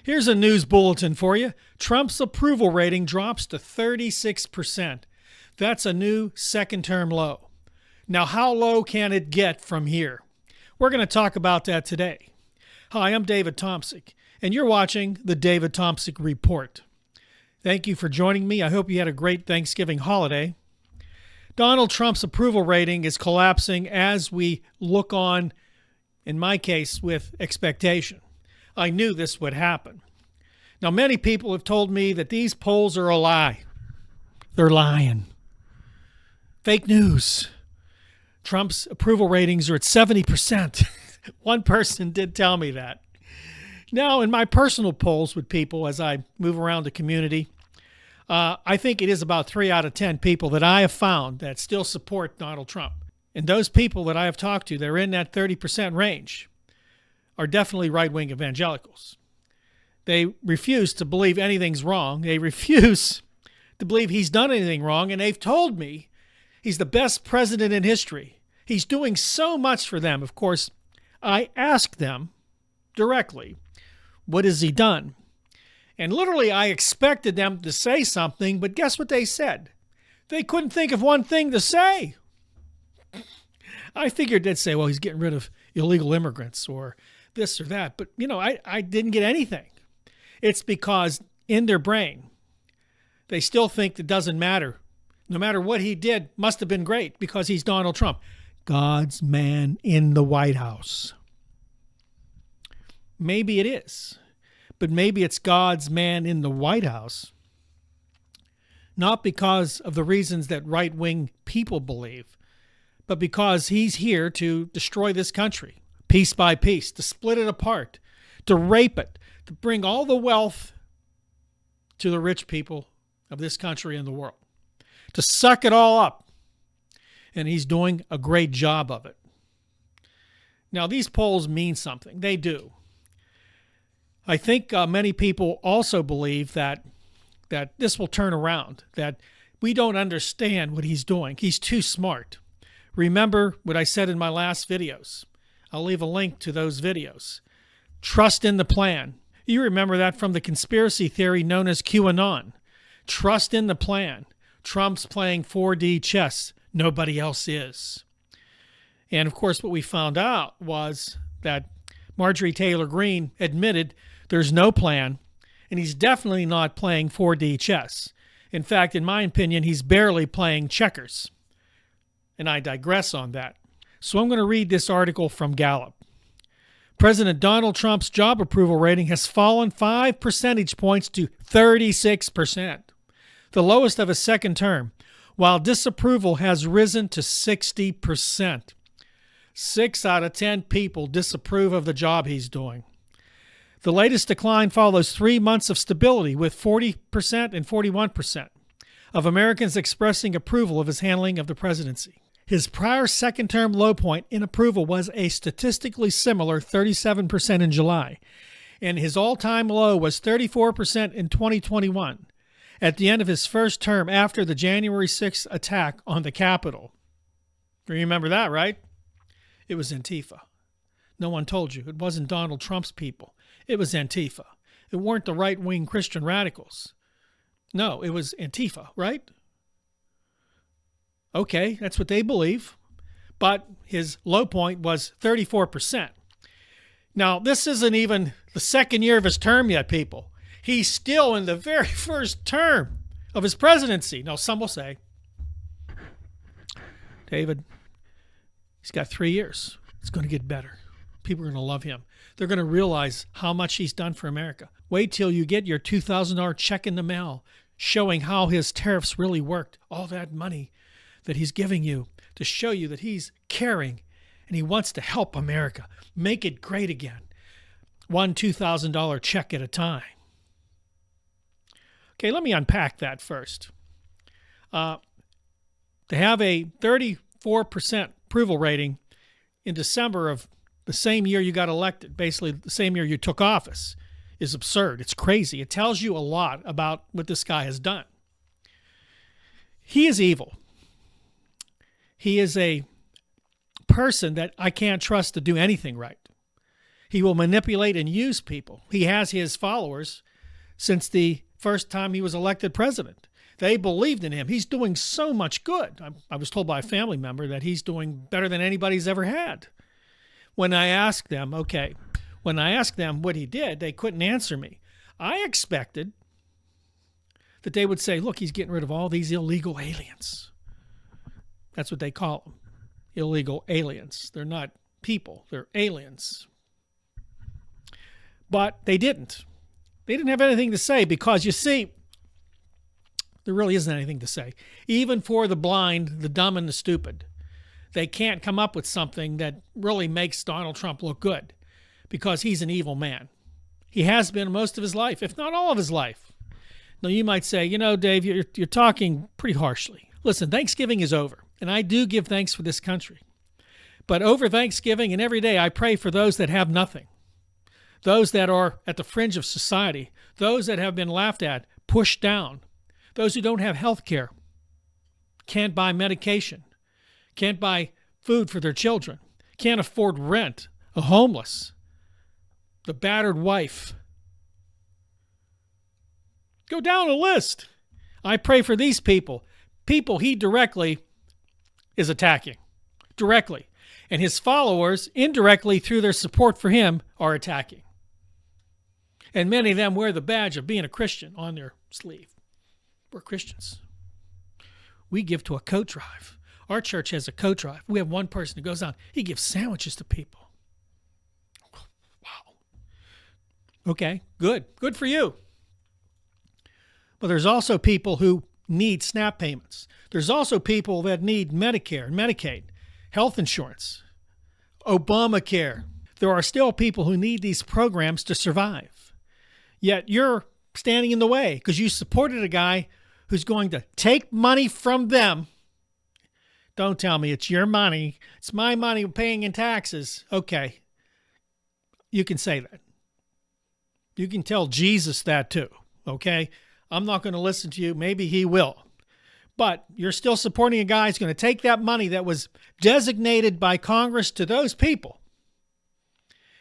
Here's a news bulletin for you. Trump's approval rating drops to 36%. That's a new second-term low. Now, how low can it get from here? We're going to talk about that today. Hi, I'm David Tomsic, and you're watching the David Tomsic Report. Thank you for joining me. I hope you had a great Thanksgiving holiday. Donald Trump's approval rating is collapsing as we look on, in my case, with expectation. I knew this would happen. Now, many people have told me that these polls are a lie. They're lying. Fake news. Trump's approval ratings are at 70%. One person did tell me that. Now, in my personal polls with people as I move around the community, I think it is about 3 out of 10 people that I have found that still support Donald Trump. And those people that I have talked to, they're in that 30% range, are definitely right-wing evangelicals. They refuse to believe anything's wrong. They refuse to believe he's done anything wrong. And they've told me he's the best president in history. He's doing so much for them. Of course, I asked them directly, what has he done? And literally, I expected them to say something, but guess what they said? They couldn't think of one thing to say. I figured they'd say, well, he's getting rid of illegal immigrants or this or that. But, I didn't get anything. It's because in their brain, they still think it doesn't matter. No matter what he did, must have been great because he's Donald Trump. God's man in the White House. Maybe it is. But maybe it's God's man in the White House, not because of the reasons that right-wing people believe, but because he's here to destroy this country, piece by piece, to split it apart, to rape it, to bring all the wealth to the rich people of this country and the world, to suck it all up. And he's doing a great job of it. Now, these polls mean something. They do. I think many people also believe that this will turn around, that we don't understand what he's doing. He's too smart. Remember what I said in my last videos. I'll leave a link to those videos. Trust in the plan. You remember that from the conspiracy theory known as QAnon. Trust in the plan. Trump's playing 4D chess. Nobody else is. And, of course, what we found out was that Marjorie Taylor Greene admitted there's no plan, and he's definitely not playing 4D chess. In fact, in my opinion, he's barely playing checkers. And I digress on that. So I'm going to read this article from Gallup. President Donald Trump's job approval rating has fallen 5 percentage points to 36%, the lowest of his second term, while disapproval has risen to 60%. 6 out of 10 people disapprove of the job he's doing. The latest decline follows 3 months of stability with 40% and 41% of Americans expressing approval of his handling of the presidency. His prior second-term low point in approval was a statistically similar 37% in July, and his all-time low was 34% in 2021, at the end of his first term after the January 6th attack on the Capitol. You remember that, right? It was Antifa. No one told you. It wasn't Donald Trump's people. It was Antifa. It weren't the right-wing Christian radicals. No, it was Antifa, right? Okay, that's what they believe. But his low point was 34%. Now, this isn't even the second year of his term yet, people. He's still in the very first term of his presidency. Now, some will say, David, he's got 3 years. It's going to get better. People are going to love him. They're going to realize how much he's done for America. Wait till you get your $2,000 check in the mail showing how his tariffs really worked. All that money that he's giving you to show you that he's caring and he wants to help America. Make it great again. One $2,000 check at a time. Okay, let me unpack that first. To have a 34% approval rating in December of the same year you got elected, basically the same year you took office, is absurd. It's crazy. It tells you a lot about what this guy has done. He is evil. He is a person that I can't trust to do anything right. He will manipulate and use people. He has his followers since the first time he was elected president. They believed in him. He's doing so much good. I was told by a family member that he's doing better than anybody's ever had. When I asked them what he did, they couldn't answer me. I expected that they would say, look, he's getting rid of all these illegal aliens. That's what they call them, illegal aliens. They're not people, they're aliens. But they didn't. They didn't have anything to say because, you see, there really isn't anything to say. Even for the blind, the dumb, and the stupid, they can't come up with something that really makes Donald Trump look good because he's an evil man. He has been most of his life, if not all of his life. Now, you might say, Dave, you're talking pretty harshly. Listen, Thanksgiving is over, and I do give thanks for this country. But over Thanksgiving and every day, I pray for those that have nothing, those that are at the fringe of society, those that have been laughed at, pushed down, those who don't have health care, can't buy medication, can't buy food for their children, can't afford rent, the homeless, the battered wife. Go down the list. I pray for these people he directly is attacking, directly. And his followers, indirectly through their support for him, are attacking. And many of them wear the badge of being a Christian on their sleeve. We're Christians. We give to a coat drive. Our church has a coat drive. We have one person who goes out. He gives sandwiches to people. Wow. Okay, good. Good for you. But there's also people who need SNAP payments. There's also people that need Medicare and Medicaid, health insurance, Obamacare. There are still people who need these programs to survive. Yet you're standing in the way because you supported a guy who's going to take money from them. Don't tell me it's your money. It's my money we're paying in taxes. Okay. You can say that. You can tell Jesus that too. Okay. I'm not going to listen to you. Maybe he will. But you're still supporting a guy who's going to take that money that was designated by Congress to those people,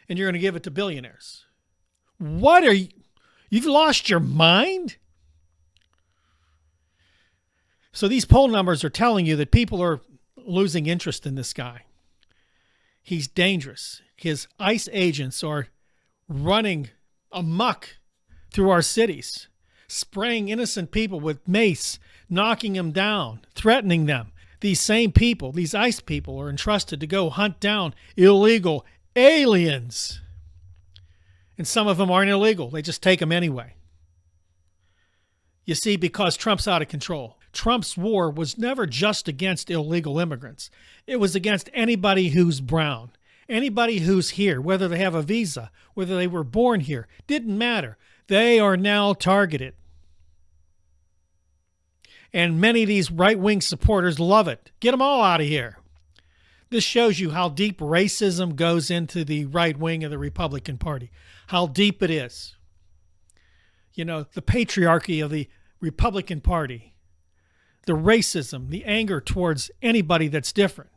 and you're going to give it to billionaires. What are you? You've lost your mind? So these poll numbers are telling you that people are losing interest in this guy. He's dangerous. His ICE agents are running amok through our cities, spraying innocent people with mace, knocking them down, threatening them. These same people, these ICE people, are entrusted to go hunt down illegal aliens. And some of them aren't illegal. They just take them anyway. You see, because Trump's out of control. Trump's war was never just against illegal immigrants. It was against anybody who's brown, anybody who's here, whether they have a visa, whether they were born here. Didn't matter. They are now targeted. And many of these right-wing supporters love it. Get them all out of here. This shows you how deep racism goes into the right wing of the Republican Party, how deep it is. You know, the patriarchy of the Republican Party, the racism, the anger towards anybody that's different.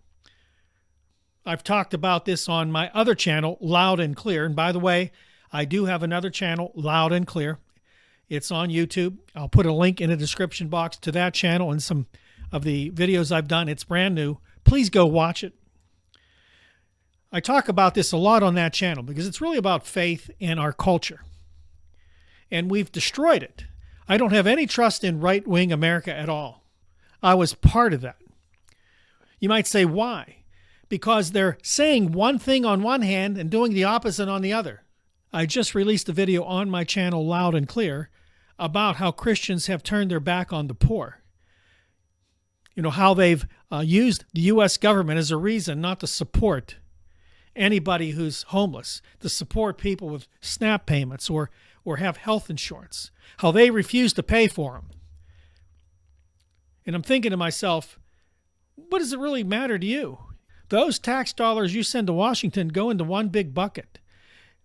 I've talked about this on my other channel, Loud and Clear. And by the way, I do have another channel, Loud and Clear. It's on YouTube. I'll put a link in the description box to that channel and some of the videos I've done. It's brand new. Please go watch it. I talk about this a lot on that channel because it's really about faith and our culture. And we've destroyed it. I don't have any trust in right-wing America at all. I was part of that. You might say, why? Because they're saying one thing on one hand and doing the opposite on the other. I just released a video on my channel, Loud and Clear, about how Christians have turned their back on the poor. You know, how they've used the U.S. government as a reason not to support anybody who's homeless, to support people with SNAP payments or have health insurance, how they refuse to pay for them. And I'm thinking to myself, what does it really matter to you? Those tax dollars you send to Washington go into one big bucket.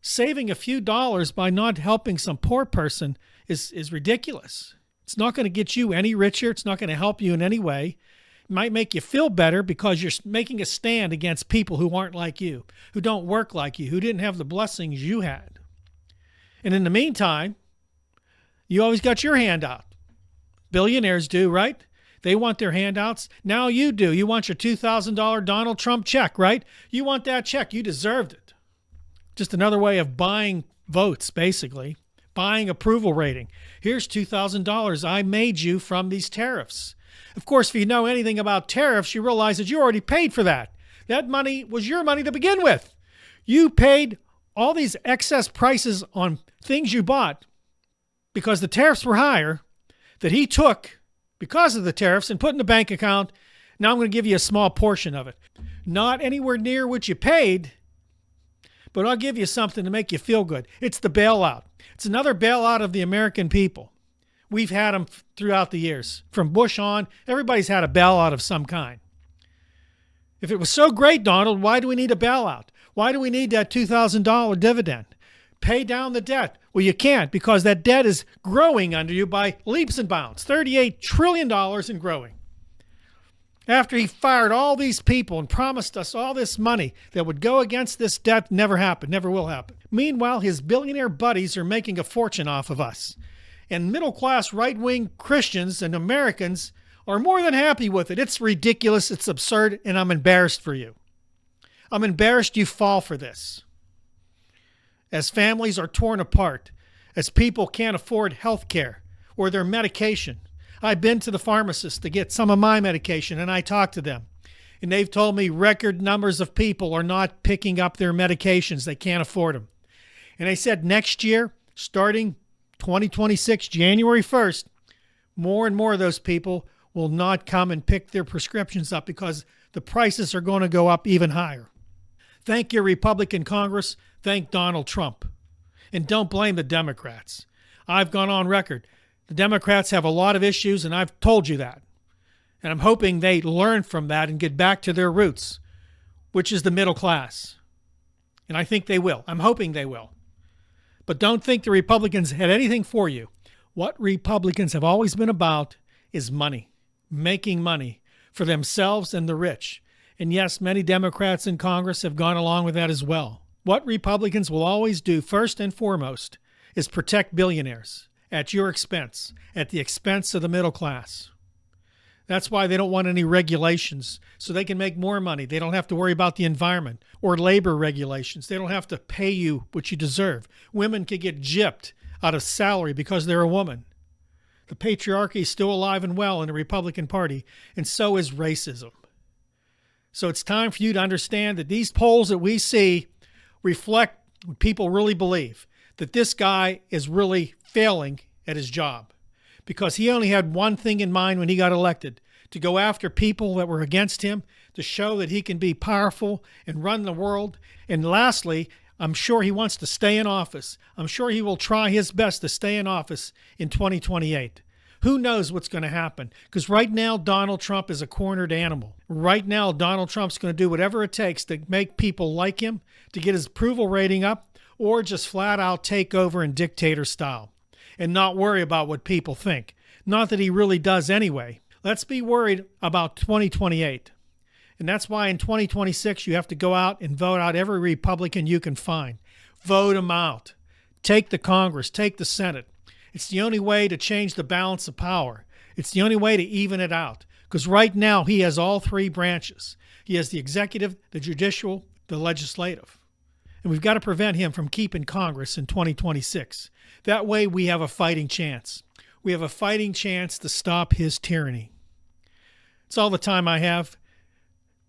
Saving a few dollars by not helping some poor person is ridiculous. It's not going to get you any richer. It's not going to help you in any way. It might make you feel better because you're making a stand against people who aren't like you, who don't work like you, who didn't have the blessings you had. And in the meantime, you always got your hand out. Billionaires do, right? They want their handouts. Now you do. You want your $2,000 Donald Trump check, right? You want that check. You deserved it. Just another way of buying votes, basically. Buying approval rating. Here's $2,000 I made you from these tariffs. Of course, if you know anything about tariffs, you realize that you already paid for that. That money was your money to begin with. You paid all these excess prices on things you bought because the tariffs were higher that he took because of the tariffs and put in the bank account. Now I'm going to give you a small portion of it. Not anywhere near what you paid, but I'll give you something to make you feel good. It's the bailout. It's another bailout of the American people. We've had them throughout the years. From Bush on, everybody's had a bailout of some kind. If it was so great, Donald, why do we need a bailout? Why do we need that $2,000 dividend? Pay down the debt. Well, you can't because that debt is growing under you by leaps and bounds. $38 trillion and growing. After he fired all these people and promised us all this money that would go against this debt, never happened, never will happen. Meanwhile, his billionaire buddies are making a fortune off of us. And middle-class right-wing Christians and Americans are more than happy with it. It's ridiculous, it's absurd, and I'm embarrassed for you. I'm embarrassed you fall for this. As families are torn apart, as people can't afford health care or their medication. I've been to the pharmacist to get some of my medication, and I talked to them. And they've told me record numbers of people are not picking up their medications. They can't afford them. And they said next year, starting 2026, January 1st, more and more of those people will not come and pick their prescriptions up because the prices are going to go up even higher. Thank your Republican Congress. Thank Donald Trump. And don't blame the Democrats. I've gone on record. The Democrats have a lot of issues, and I've told you that. And I'm hoping they learn from that and get back to their roots, which is the middle class. And I think they will. I'm hoping they will. But don't think the Republicans had anything for you. What Republicans have always been about is money, making money for themselves and the rich. And yes, many Democrats in Congress have gone along with that as well. What Republicans will always do first and foremost is protect billionaires at your expense, at the expense of the middle class. That's why they don't want any regulations, so they can make more money. They don't have to worry about the environment or labor regulations. They don't have to pay you what you deserve. Women can get gypped out of salary because they're a woman. The patriarchy is still alive and well in the Republican Party, and so is racism. So it's time for you to understand that these polls that we see reflect what people really believe, that this guy is really failing at his job because he only had one thing in mind when he got elected, to go after people that were against him, to show that he can be powerful and run the world. And lastly, I'm sure he wants to stay in office. I'm sure he will try his best to stay in office in 2028. Who knows what's going to happen? Because right now, Donald Trump is a cornered animal. Right now, Donald Trump's going to do whatever it takes to make people like him, to get his approval rating up, or just flat out take over in dictator style and not worry about what people think. Not that he really does anyway. Let's be worried about 2028. And that's why in 2026, you have to go out and vote out every Republican you can find. Vote them out. Take the Congress. Take the Senate. It's the only way to change the balance of power. It's the only way to even it out. Because right now, he has all three branches. He has the executive, the judicial, the legislative. And we've got to prevent him from keeping Congress in 2026. That way, we have a fighting chance. We have a fighting chance to stop his tyranny. It's all the time I have.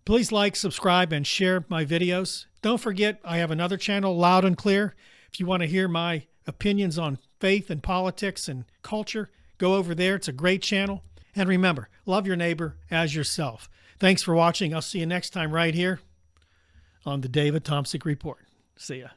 Please like, subscribe, and share my videos. Don't forget, I have another channel, Loud and Clear. If you want to hear my opinions on faith and politics and culture, go over there. It's a great channel. And remember, love your neighbor as yourself. Thanks for watching. I'll see you next time right here on the David Tomsic Report. See ya.